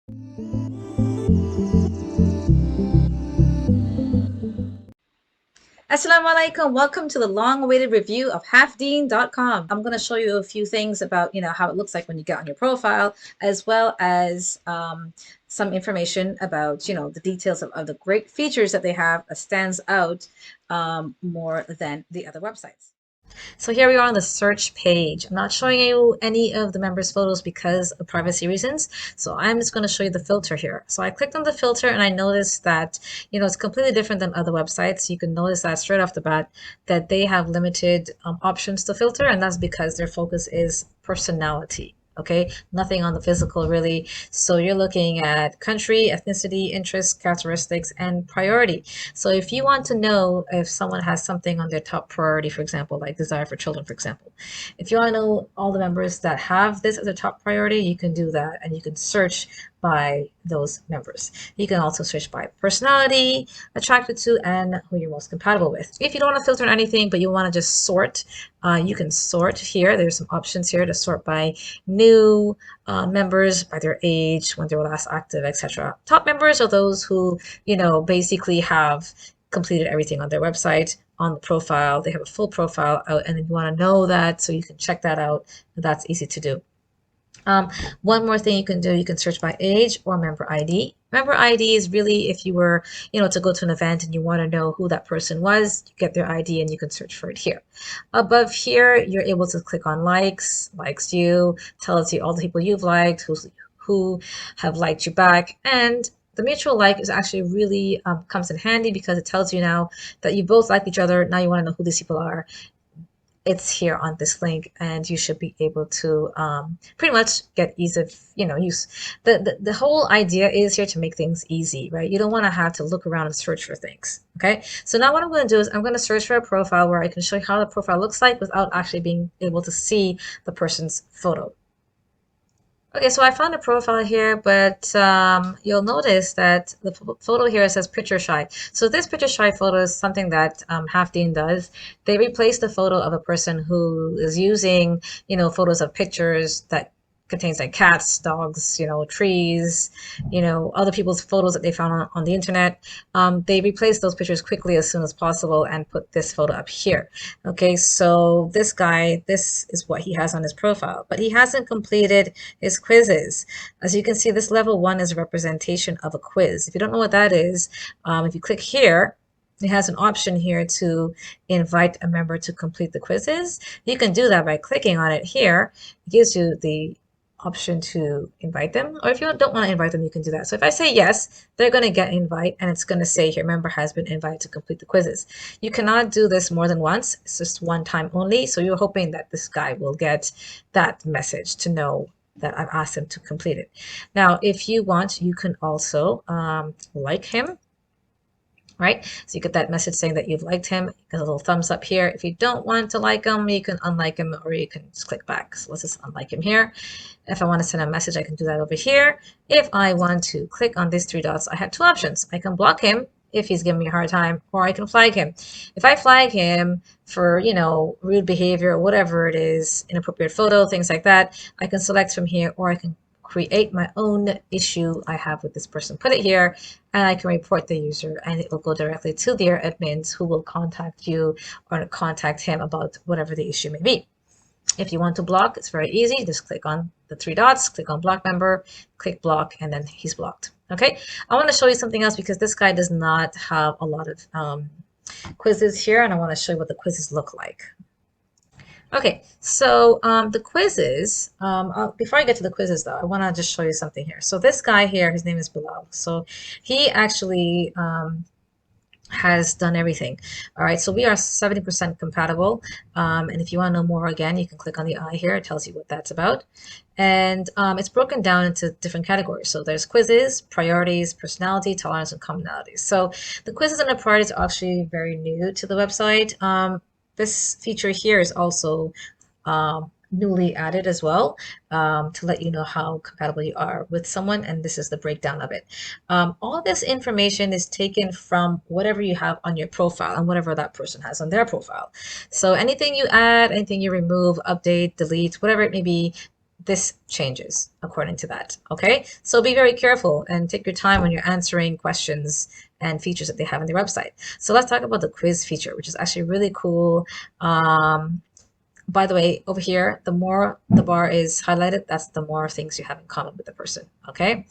Assalamu alaikum. Welcome to the long-awaited review of halfdeen.com. I'm going to show you a few things about, how it looks like when you get on your profile, as well as some information about, the details of the great features that they have that stands out more than the other websites. So here we are on the search page. I'm not showing you any of the members' photos because of privacy reasons. So I'm just going to show you the filter here. So I clicked on the filter and I noticed that, it's completely different than other websites. You can notice that straight off the bat that they have limited options to filter, and that's because their focus is personality. Okay, nothing on the physical really. So you're looking at country, ethnicity, interests, characteristics, and priority. So if you want to know if someone has something on their top priority, for example, like desire for children, for example, if you want to know all the members that have this as a top priority, you can do that and you can search by those members. You can also search by personality, attracted to, and who you're most compatible with. If you don't want to filter anything, but you want to just sort, you can sort here. There's some options here to sort by new members, by their age, when they were last active, etc. Top members are those who, basically have completed everything on their website, on the profile. They have a full profile out, and then you want to know that, so you can check that out. That's easy to do. One more thing you can do, you can search by age or member ID. Member ID is really if you were, to go to an event and you want to know who that person was, you get their ID and you can search for it here. Above here, you're able to click on likes, likes you, tells you all the people you've liked, who have liked you back, and the mutual like is actually really comes in handy because it tells you now that you both like each other. Now you want to know who these people are. It's here on this link, and you should be able to pretty much get ease of use. The whole idea is here to make things easy, right? You don't want to have to look around and search for things. Okay, so now what I'm going to do is I'm going to search for a profile where I can show you how the profile looks like without actually being able to see the person's photo. Okay, so I found a profile here, but you'll notice that the photo here says picture shy. So this picture shy photo is something that Halfdeen does. They replace the photo of a person who is using, photos of pictures that contains like cats, dogs, trees, other people's photos that they found on the internet. They replace those pictures quickly as soon as possible and put this photo up here. Okay, so this guy, this is what he has on his profile, but he hasn't completed his quizzes. As you can see, this level 1 is a representation of a quiz. If you don't know what that is, if you click here, it has an option here to invite a member to complete the quizzes. You can do that by clicking on it here. It gives you the option to invite them, or if you don't want to invite them, you can do that. So if I say yes, they're going to get invite, and it's going to say here member has been invited to complete the quizzes. You cannot do this more than once. It's just one time only, so you're hoping that this guy will get that message to know that I've asked him to complete it. Now if you want, you can also like him, right? So you get that message saying that you've liked him. You get a little thumbs up here. If you don't want to like him, you can unlike him, or you can just click back. So let's just unlike him here. If I want to send a message, I can do that over here. If I want to click on these three dots, I have two options. I can block him if he's giving me a hard time, or I can flag him. If I flag him for, rude behavior or whatever it is, inappropriate photo, things like that, I can select from here, or I can create my own issue I have with this person, put it here, and I can report the user, and it will go directly to their admins, who will contact you or contact him about whatever the issue may be. If you want to block, it's very easy. Just click on the three dots, click on block member, click block, and then he's blocked. Okay, I want to show you something else because this guy does not have a lot of quizzes here, and I want to show you what the quizzes look like. Okay, so the quizzes, before I get to the quizzes though, I want to just show you something here. So this guy here, his name is Bilal. So he actually has done everything. All right, so we are 70% compatible. And if you want to know more, again, you can click on the eye here. It tells you what that's about. And it's broken down into different categories. So there's quizzes, priorities, personality, tolerance, and commonalities. So the quizzes and the priorities are actually very new to the website. This feature here is also newly added as well, to let you know how compatible you are with someone, and this is the breakdown of it. All this information is taken from whatever you have on your profile and whatever that person has on their profile. So anything you add, anything you remove, update, delete, whatever it may be, this changes according to that. Okay, so be very careful and take your time when you're answering questions and features that they have on their website. So let's talk about the quiz feature, which is actually really cool. By the way, over here, the more the bar is highlighted, that's the more things you have in common with the person. Okay,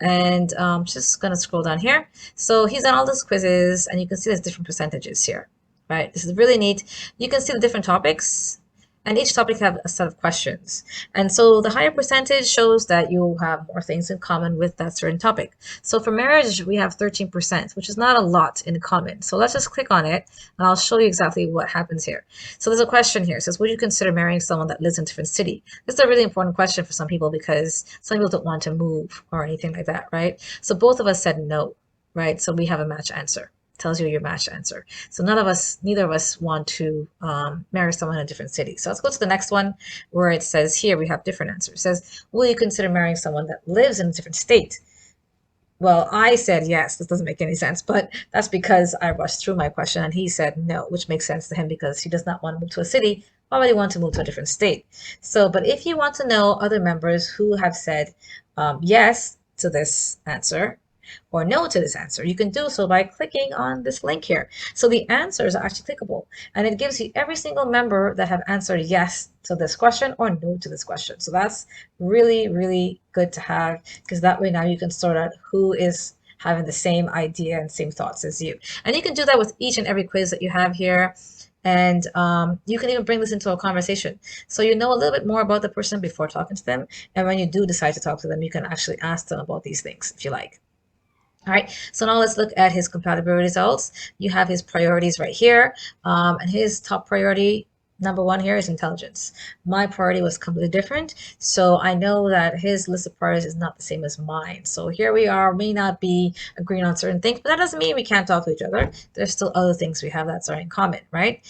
and just gonna scroll down here. So he's done all those quizzes, and you can see there's different percentages here, right? This is really neat. You can see the different topics, and each topic have a set of questions. And so the higher percentage shows that you have more things in common with that certain topic. So for marriage, we have 13%, which is not a lot in common. So let's just click on it, and I'll show you exactly what happens here. So there's a question here. It says, would you consider marrying someone that lives in a different city? This is a really important question for some people because some people don't want to move or anything like that, right? So both of us said no, right? So we have a match answer. Tells you your match answer. So neither of us want to marry someone in a different city. So let's go to the next one where it says here we have different answers. It says, will you consider marrying someone that lives in a different state? Well, I said yes. This doesn't make any sense, but that's because I rushed through my question and he said no, which makes sense to him because he does not want to move to a city. Why would he want to move to a different state? So, but if you want to know other members who have said yes to this answer, or no to this answer, you can do so by clicking on this link here. So the answers are actually clickable, and it gives you every single member that have answered yes to this question or no to this question. So that's really, really good to have, because that way now you can sort out who is having the same idea and same thoughts as you. And you can do that with each and every quiz that you have here. And you can even bring this into a conversation. So you know a little bit more about the person before talking to them. And when you do decide to talk to them, you can actually ask them about these things if you like. All right, so now let's look at his compatibility results. You have his priorities right here, and his top priority, number one here, is intelligence. My priority was completely different, so I know that his list of priorities is not the same as mine. So here we are, may not be agreeing on certain things, but that doesn't mean we can't talk to each other. There's still other things we have that are in common, right?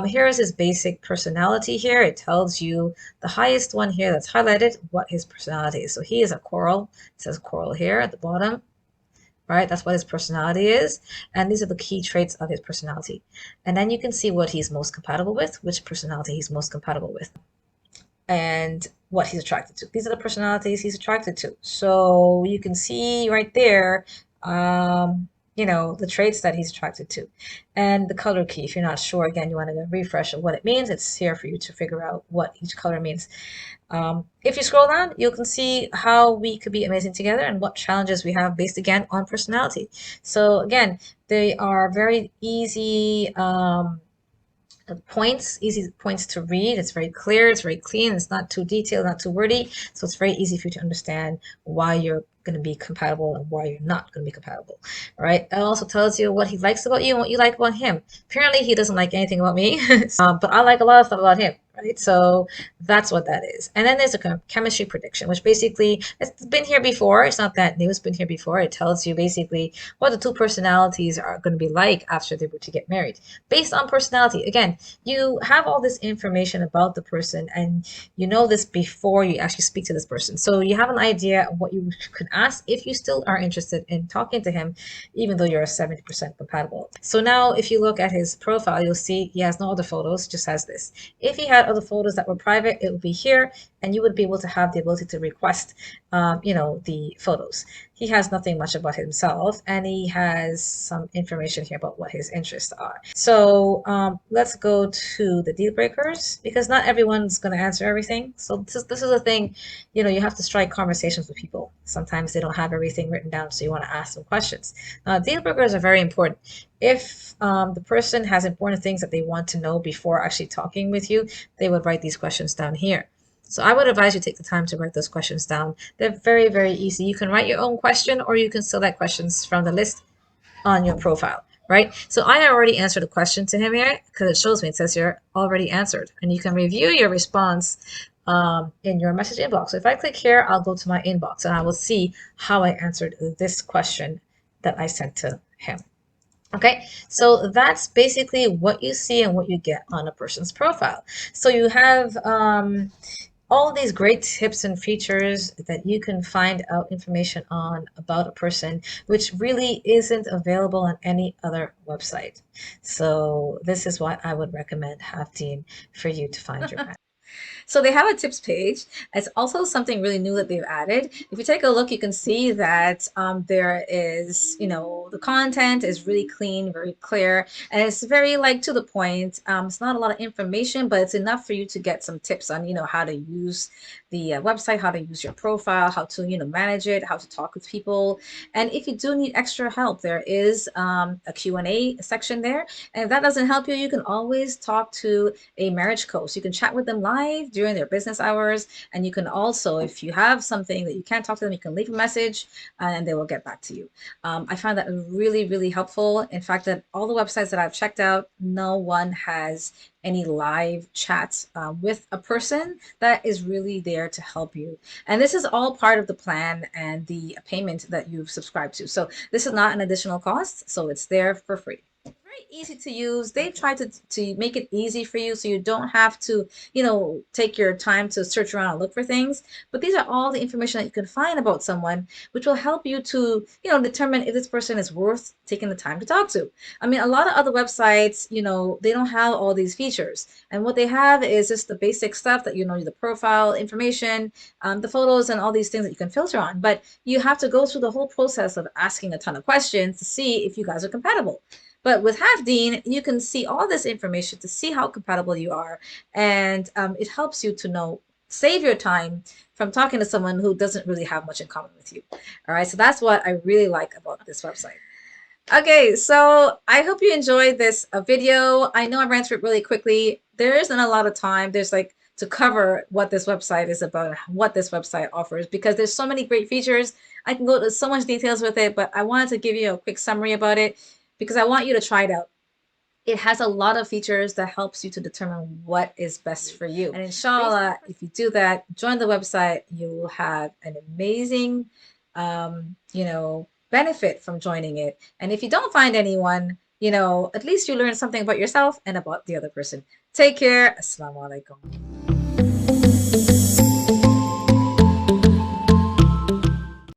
Here is his basic personality here. It tells you the highest one here that's highlighted, what his personality is. So he is a coral. It says coral here at the bottom. Right? That's what his personality is. And these are the key traits of his personality. And then you can see what he's most compatible with, which personality he's most compatible with, and what he's attracted to. These are the personalities he's attracted to. So you can see right there, the traits that he's attracted to. And the color key, if you're not sure, again, you want to refresh of what it means. It's here for you to figure out what each color means. If you scroll down, you can see how we could be amazing together and what challenges we have based again on personality. So again, they are very easy easy points to read. It's very clear, it's very clean, it's not too detailed, not too wordy. So it's very easy for you to understand why you're going to be compatible and why you're not going to be compatible. All right. It also tells you what he likes about you and what you like about him. Apparently, he doesn't like anything about me, but I like a lot of stuff about him. Right. So that's what that is. And then there's a chemistry prediction, which basically it's been here before. It's not that new. It's been here before. It tells you basically what the two personalities are going to be like after they were to get married, based on personality. Again, you have all this information about the person, and you know this before you actually speak to this person. So you have an idea of what you could ask if you still are interested in talking to him, even though you're 70% compatible. So now if you look at his profile, you'll see he has no other photos, just has this. If he had other photos that were private, it would be here, and you would be able to have the ability to request, the photos. He has nothing much about himself, and he has some information here about what his interests are. So let's go to the deal breakers, because not everyone's going to answer everything. So this is a thing, you have to strike conversations with people. Sometimes they don't have everything written down, so you want to ask them questions. Deal breakers are very important. If the person has important things that they want to know before actually talking with you, they would write these questions down here. So I would advise you take the time to write those questions down. They're very, very easy. You can write your own question, or you can select questions from the list on your profile, right? So I already answered a question to him here because it shows me, it says here, already answered. And you can review your response in your message inbox. So if I click here, I'll go to my inbox and I will see how I answered this question that I sent to him. Okay, so that's basically what you see and what you get on a person's profile. So you have all these great tips and features that you can find out information on about a person, which really isn't available on any other website. So this is why I would recommend Halfdeen for you to find your match. So they have a tips page. It's also something really new that they've added. If you take a look, you can see that there is, the content is really clean, very clear, and it's very like to the point. It's not a lot of information, but it's enough for you to get some tips on, how to use the website, how to use your profile, how to, manage it, how to talk with people. And if you do need extra help, there is a Q&A section there. And if that doesn't help you, you can always talk to a marriage coach. You can chat with them live during their business hours. And you can also, if you have something that you can't talk to them, you can leave a message and they will get back to you. I find that really, really helpful. In fact, that all the websites that I've checked out, no one has any live chats with a person that is really there to help you. And this is all part of the plan and the payment that you've subscribed to. So this is not an additional cost. So it's there for free. Very easy to use. They've tried to make it easy for you so you don't have to, take your time to search around and look for things. But these are all the information that you can find about someone, which will help you to, determine if this person is worth taking the time to talk to. I mean, a lot of other websites, they don't have all these features. And what they have is just the basic stuff that, the profile information, the photos and all these things that you can filter on. But you have to go through the whole process of asking a ton of questions to see if you guys are compatible. But with Halfdeen, you can see all this information to see how compatible you are. And it helps you to save your time from talking to someone who doesn't really have much in common with you. All right. So that's what I really like about this website. Okay, so I hope you enjoyed this video. I know I ran through it really quickly. There isn't a lot of time. There's like to cover what this website is about, what this website offers, because there's so many great features. I can go into so much details with it, but I wanted to give you a quick summary about it because I want you to try it out. It has a lot of features that helps you to determine what is best for you. And inshallah, if you do that, join the website, you will have an amazing, benefit from joining it. And if you don't find anyone, at least you learn something about yourself and about the other person. Take care. Assalamu alaikum.